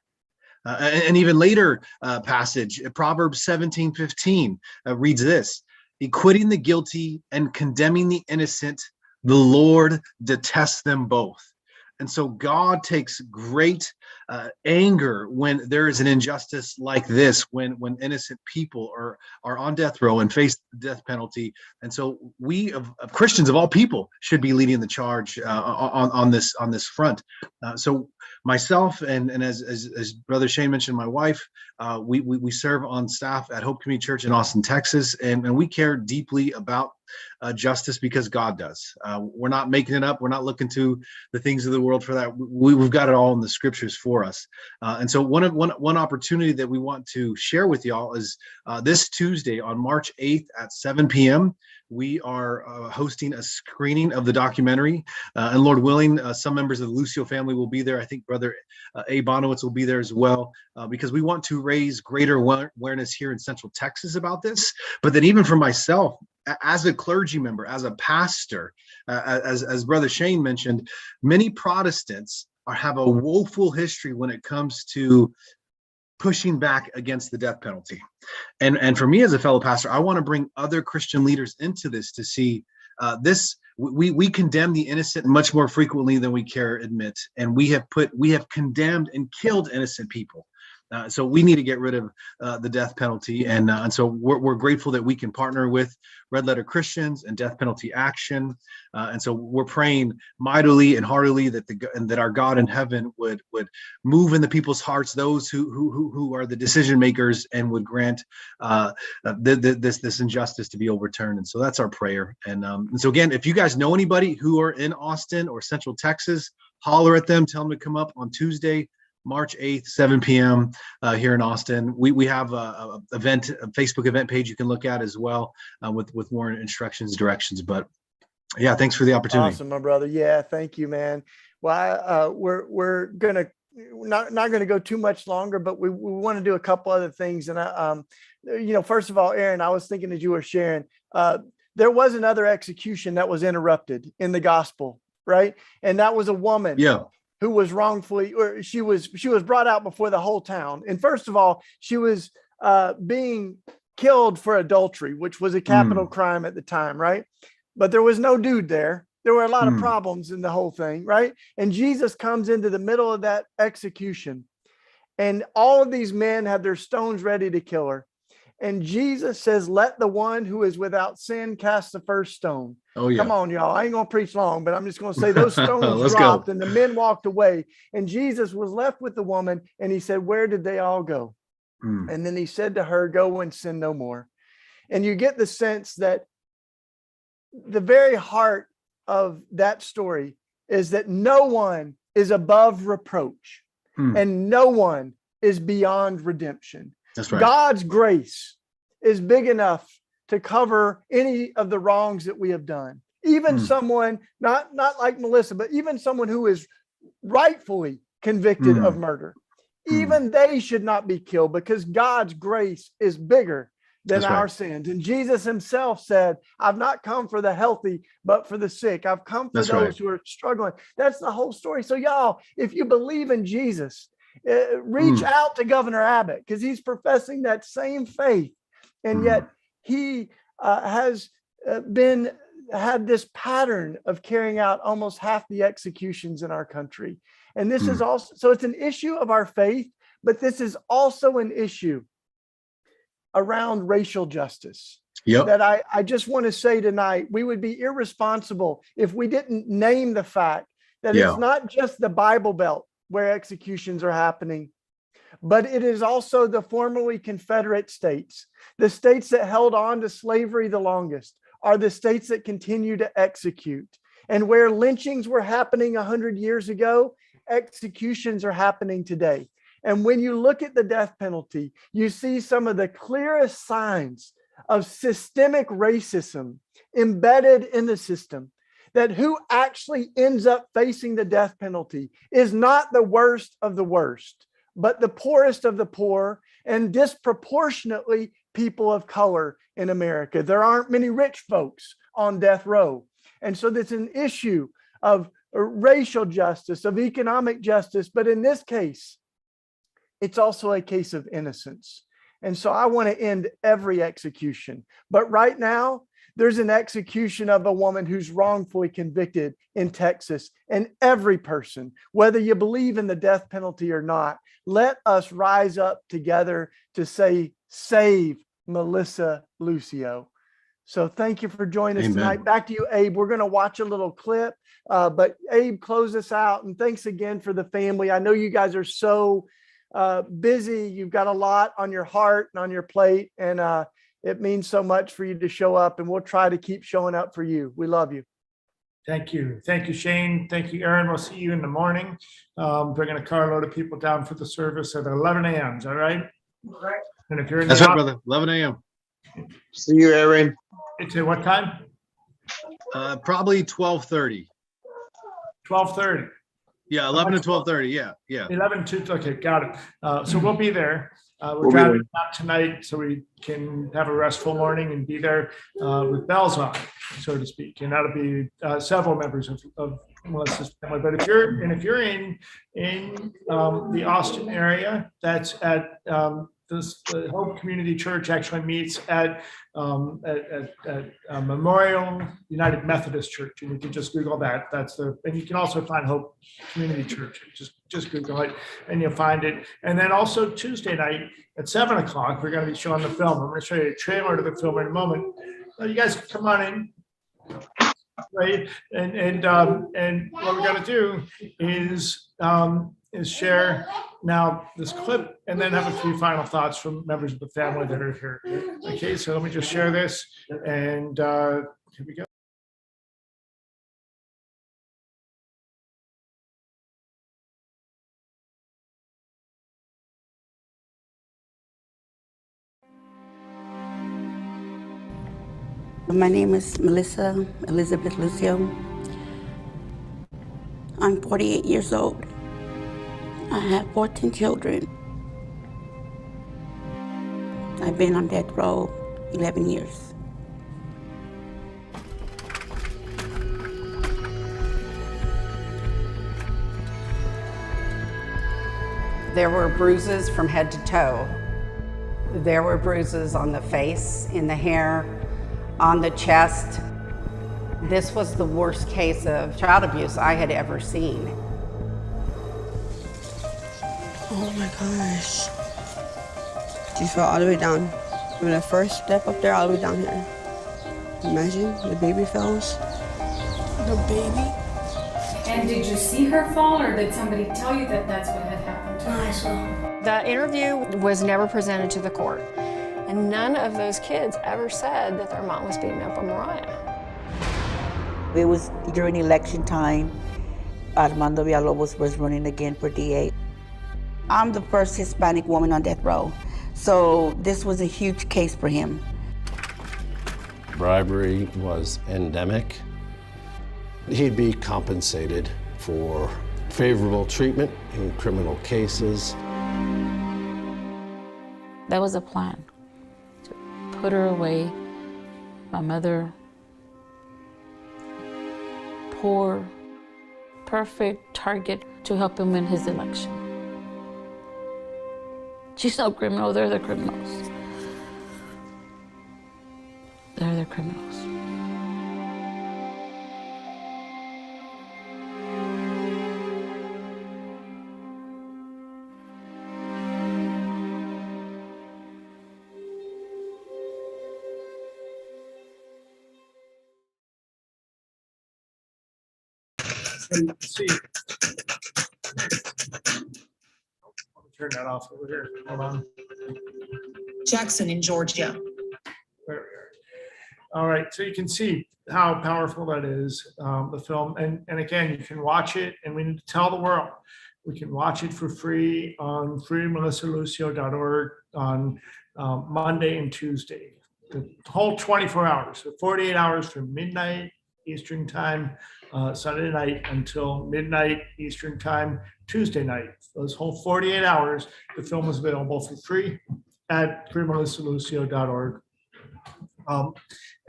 And even later passage, Proverbs 17:15 reads this: "Acquitting the guilty and condemning the innocent, the Lord detests them both." And so God takes great anger when there is an injustice like this, when innocent people are on death row and face the death penalty. And so we of Christians of all people should be leading the charge on this front. So myself and as Brother Shane mentioned, my wife, we serve on staff at Hope Community Church in Austin, Texas, and we care deeply about justice because God does. We're not making it up. We're not looking to the things of the world for that. We've got it all in the scriptures for us. And so one opportunity that we want to share with y'all is this Tuesday on March 8th at 7 p.m. We are hosting a screening of the documentary, and Lord willing, some members of the Lucio family will be there. I think Brother A. Bonowitz will be there as well, because we want to raise greater awareness here in Central Texas about this. But then even for myself, as a clergy member, as a pastor, as Brother Shane mentioned, many Protestants have a woeful history when it comes to pushing back against the death penalty. And for me as a fellow pastor, I want to bring other Christian leaders into this to see this. We condemn the innocent much more frequently than we care admit, and we have condemned and killed innocent people. So we need to get rid of the death penalty, and so we're grateful that we can partner with Red Letter Christians and Death Penalty Action, and so we're praying mightily and heartily that our God in heaven would move in the people's hearts, those who are the decision makers, and would grant this injustice to be overturned. And so that's our prayer. And so again, if you guys know anybody who are in Austin or Central Texas, holler at them, tell them to come up on Tuesday, March 8th, 7 p.m. Here in Austin. We have a Facebook event page you can look at as well, with more instructions, directions. But yeah, thanks for the opportunity. Awesome, my brother. Yeah, thank you, man. Well, we're gonna not gonna go too much longer, but we want to do a couple other things. And first of all, Aaron, I was thinking as you were sharing, there was another execution that was interrupted in the gospel, right? And that was a woman. Yeah. Who was wrongfully, or she was brought out before the whole town. And first of all, she was being killed for adultery, which was a capital crime at the time, right? But there was no dude there. There were a lot of problems in the whole thing, right? And Jesus comes into the middle of that execution, and all of these men have their stones ready to kill her. And Jesus says, "Let the one who is without sin cast the first stone." Oh, yeah. Come on, y'all. I ain't going to preach long, but I'm just going to say those stones dropped and the men walked away. And Jesus was left with the woman, and he said, "Where did they all go?" And then he said to her, "Go and sin no more." And you get the sense that the very heart of that story is that no one is above reproach and no one is beyond redemption. That's right. God's grace is big enough to cover any of the wrongs that we have done. Even someone, not like Melissa, but even someone who is rightfully convicted of murder. Even they should not be killed, because God's grace is bigger than our sins. And Jesus himself said, "I've not come for the healthy, but for the sick. I've come for those who are struggling." That's the whole story. So y'all, if you believe in Jesus, reach out to Governor Abbott, because he's professing that same faith. And yet he has had this pattern of carrying out almost half the executions in our country. And this is also, so it's an issue of our faith, but this is also an issue around racial justice. That I just want to say tonight, we would be irresponsible if we didn't name the fact that it's not just the Bible Belt where executions are happening, but it is also the formerly Confederate states. The states that held on to slavery the longest are the states that continue to execute. And where lynchings were happening 100 years ago, executions are happening today. And when you look at the death penalty, you see some of the clearest signs of systemic racism embedded in the system, that who actually ends up facing the death penalty is not the worst of the worst, but the poorest of the poor, and disproportionately people of color in America. There aren't many rich folks on death row. And so there's an issue of racial justice, of economic justice, but in this case, it's also a case of innocence. And so I want to end every execution. But right now, there's an execution of a woman who's wrongfully convicted in Texas. And every person, whether you believe in the death penalty or not, let us rise up together to say, save Melissa Lucio. So thank you for joining us tonight. Back to you, Abe. We're going to watch a little clip, but Abe, close us out. And thanks again for the family. I know you guys are so busy. You've got a lot on your heart and on your plate. And it means so much for you to show up, and we'll try to keep showing up for you. We love you. Thank you. Thank you, Shane. Thank you, Aaron. We'll see you in the morning. Bringing a carload of people down for the service at 11 a.m. Is that right? Right. And if you're in That's the right, brother. 11 a.m. See you, Aaron. It's at what time? Probably 12:30. 12:30. Yeah, 11 to 12:30. Yeah. 11 to, okay, got it. So we'll be there. We're We'll be driving there. out tonight so we can have a restful morning and be there with bells on, so to speak. And that'll be several members of Melissa's family. But if you're in the Austin area, that's at the Hope Community Church actually meets at Memorial United Methodist Church, and you can just Google that. And you can also find Hope Community Church. Just Google it, and you'll find it. And then also Tuesday night at 7 o'clock, we're going to be showing the film. I'm going to show you a trailer to the film in a moment. You guys can come on in, right? And what we're going to do is share now this clip, and then have a few final thoughts from members of the family that are here. Okay, so let me just share this, and here we go. My name is Melissa Elizabeth Lucio. I'm 48 years old. I have 14 children. I've been on death row 11 years. There were bruises from head to toe. There were bruises on the face, in the hair, on the chest. This was the worst case of child abuse I had ever seen. Oh my gosh. She fell all the way down. From the first step up there all the way down here. Imagine the baby falls. The baby? And did you see her fall, or did somebody tell you that that's what had happened to her? I saw. The interview was never presented to the court, and none of those kids ever said that their mom was beating up on Mariah. It was during election time. Armando Villalobos was running again for DA. I'm the first Hispanic woman on death row, so this was a huge case for him. Bribery was endemic. He'd be compensated for favorable treatment in criminal cases. That was a plan, to put her away. My mother, poor, perfect target to help him win his election. She's no criminal, they're the criminals. They're the criminals. And see, turn that off over here. Hold on. Jackson in Georgia. There we are. All right, so you can see how powerful that is, the film. And again, you can watch it, and we need to tell the world. We can watch it for free on freemelissalucio.org on Monday and Tuesday. the whole 24 hours, so 48 hours from midnight Eastern time, Sunday night until midnight Eastern time, Tuesday night. Those whole 48 hours, the film is available for free at freemelissalucio.org.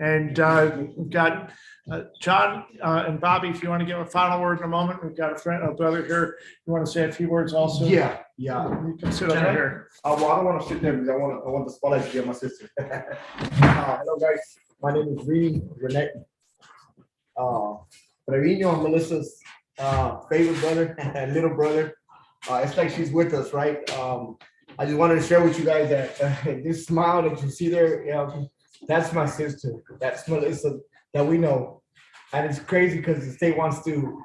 We've got John and Bobby, if you want to give a final word in a moment. We've got a brother here. You want to say a few words also? Yeah. You can sit over here. Well, I don't want to sit there because I want the spotlight to get my sister. Hello, guys. My name is Renee. Trevino, Melissa's favorite brother and little brother. It's like she's with us, right? I just wanted to share with you guys that this smile that you see there, that's my sister. That's Melissa that we know. And it's crazy because the state wants to,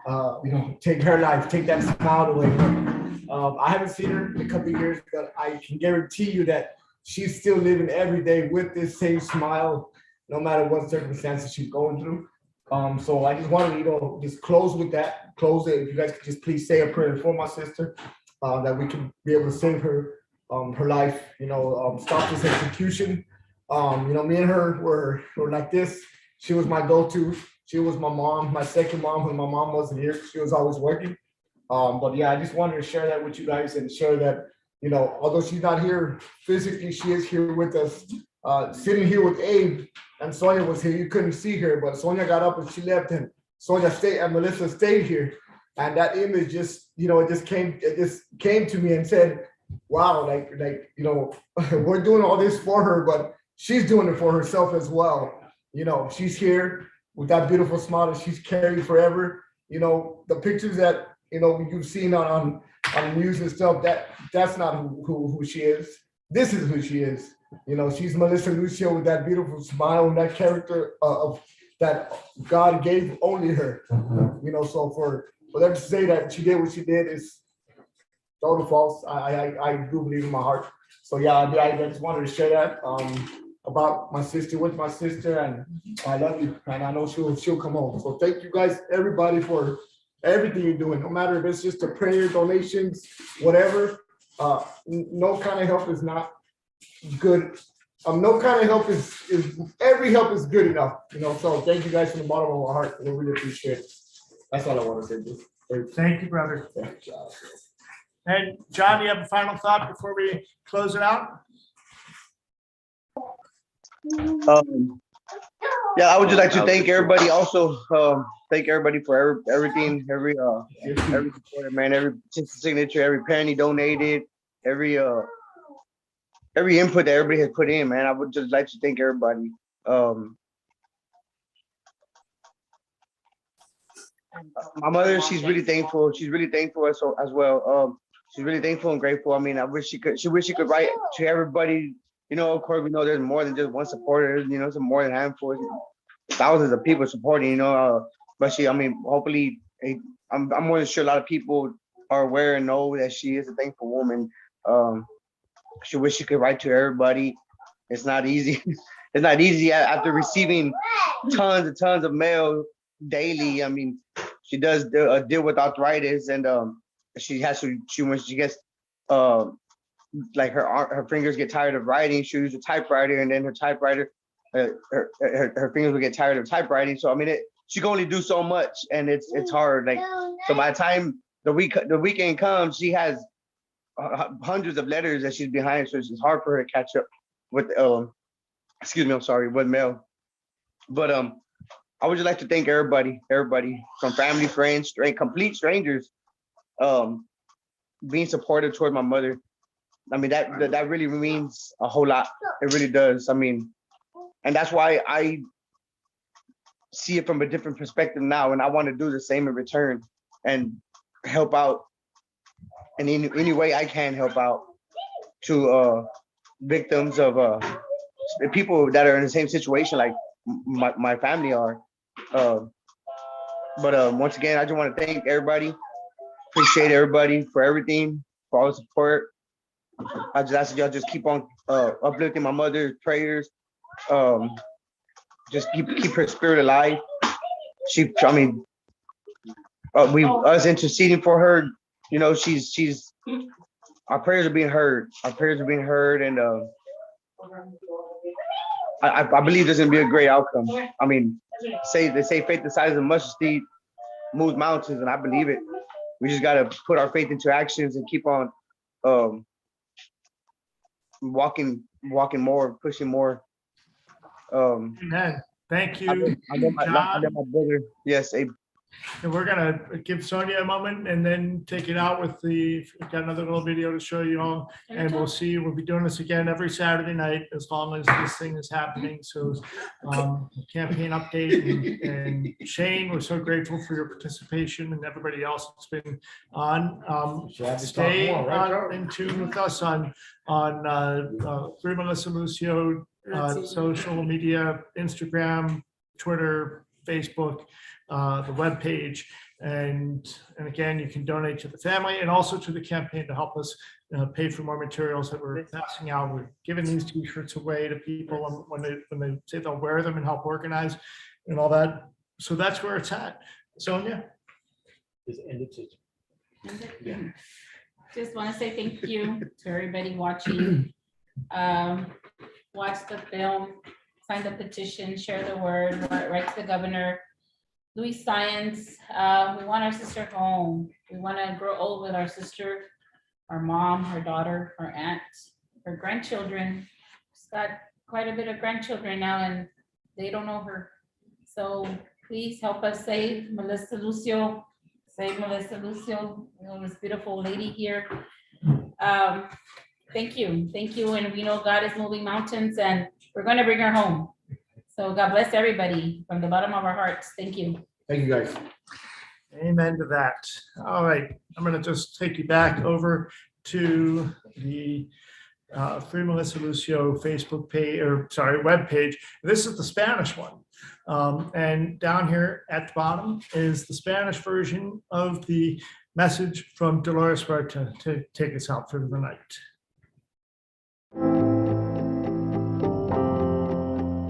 take her life, take that smile away. I haven't seen her in a couple of years, but I can guarantee you that she's still living every day with this same smile, no matter what circumstances she's going through. So I just wanted to, just close with that. Close it. If you guys could just please say a prayer for my sister, that we can be able to save her life. Stop this execution. Me and her were like this. She was my go-to. She was my mom, my second mom when my mom wasn't here. She was always working. But yeah, I just wanted to share that with you guys and share that, although she's not here physically, she is here with us, sitting here with Abe, and Sonia was here. You couldn't see her, but Sonia got up and she left, and Sonia stayed, and Melissa stayed here. And that image just, it just came to me and said, wow, we're doing all this for her, but she's doing it for herself as well. She's here with that beautiful smile that she's carried forever. The pictures that, you've seen on news and stuff, that's not who she is. This is who she is. She's Melissa Lucio with that beautiful smile and that character of that God gave only her. So for them to say that she did what she did is total false. I do believe in my heart. So yeah, I just wanted to share that about my sister with my sister, and I love you, and I know she'll come home. So thank you guys, everybody, for everything you're doing. No matter if it's just a prayer, donations, whatever. No kind of help is not good. No kind of help is every help is good enough. So thank you guys from the bottom of my heart. I really appreciate it. That's all I want to say. Thank you, brother. And John, do you have a final thought before we close it out? Yeah, I would just like to thank everybody. Also, thank everybody for everything, every support, man, every signature, every penny donated, every input that everybody has put in, man. I would just like to thank everybody. My mother, she's really thankful. She's really thankful as well. She's really thankful and grateful. I mean, she wish she could write to everybody. Of course, we know there's more than just one supporter. Some more than a handful, thousands of people supporting. But hopefully, I'm more than sure a lot of people are aware and know that she is a thankful woman. She wish she could write to everybody. It's not easy. It's not easy after receiving tons and tons of mail daily. I mean, she does deal with arthritis, and when she gets like her fingers get tired of writing, she'll use a typewriter, and then her typewriter, her fingers will get tired of typewriting. So she can only do so much, and it's hard. So by the time the weekend comes, she has hundreds of letters that she's behind, so it's hard for her to catch up with with mail. But I would just like to thank everybody from family, friends, complete strangers, being supportive toward my mother. That really means a whole lot. It really does. And that's why I see it from a different perspective now, and I want to do the same in return and help out in any way I can help out to victims of people that are in the same situation like my family are. But once again, I just want to thank everybody. Appreciate everybody for everything, for all the support. I just ask y'all just keep on uplifting my mother's prayers. Just keep her spirit alive. Us interceding for her. She's our prayers are being heard. Our prayers are being heard, and I believe there's gonna be a great outcome. I mean, they say faith the size of a mustard seed moves mountains, and I believe it. We just gotta put our faith into actions and keep on walking more, pushing more. Amen. Thank you, I know my brother. Yes, and we're gonna give Sonia a moment and then take it out with we've got another little video to show you all, and we'll be doing this again every Saturday night as long as this thing is happening. So campaign update, and Shane, we're so grateful for your participation, and everybody else that's been on. Stay in tune with us on through Melissa Lucio social media, Instagram, Twitter, Facebook, the webpage, and again, you can donate to the family and also to the campaign to help us pay for more materials that we're passing out. We're giving these T-shirts away to people when they say they'll wear them and help organize and all that. So that's where it's at. Sonia? Just want to say thank you to everybody watching. Watch the film, sign the petition, share the word, write to the governor. Louis Science, we want our sister home. We want to grow old with our sister, our mom, her daughter, her aunt, her grandchildren. She's got quite a bit of grandchildren now and they don't know her. So please help us save Melissa Lucio. Save Melissa Lucio, this beautiful lady here. Thank you. And we know God is moving mountains and we're going to bring her home. So God bless everybody from the bottom of our hearts. Thank you. Thank you, guys. Amen to that. All right, I'm going to just take you back over to the Free Melissa Lucio Facebook page, web page. This is the Spanish one. And down here at the bottom is the Spanish version of the message from Dolores Huerta to take us out for the night.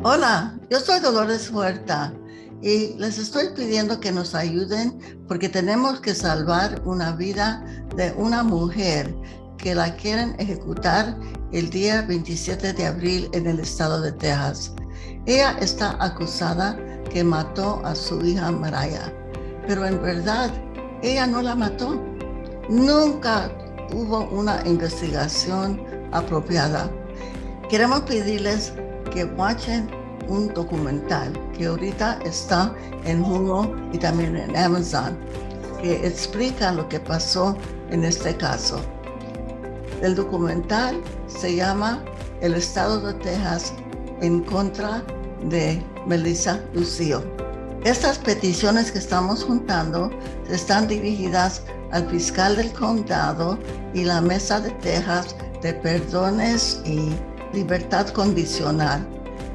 Hola, yo soy Dolores Huerta y les estoy pidiendo que nos ayuden porque tenemos que salvar una vida de una mujer que la quieren ejecutar el día 27 de abril en el estado de Texas. Ella está acusada que mató a su hija Mariah, pero en verdad ella no la mató. Nunca hubo una investigación apropiada. Queremos pedirles que watchen un documental que ahorita está en Hulu y también en Amazon, que explica lo que pasó en este caso. El documental se llama El Estado de Texas en contra de Melissa Lucio. Estas peticiones que estamos juntando están dirigidas al fiscal del condado y la Mesa de Texas de Perdones y Libertad Condicional,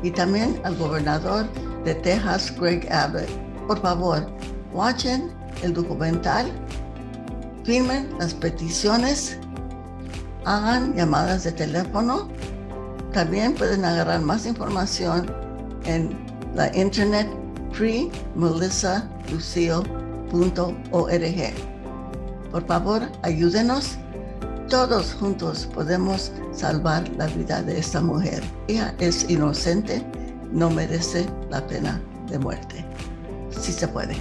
y también al gobernador de Texas, Greg Abbott. Por favor, watchen el documental, firmen las peticiones, hagan llamadas de teléfono. También pueden agarrar más información en la internet freemelissalucio.org. Por favor, ayúdenos. Todos juntos podemos salvar la vida de esta mujer. Ella es inocente, no merece la pena de muerte. Sí se puede.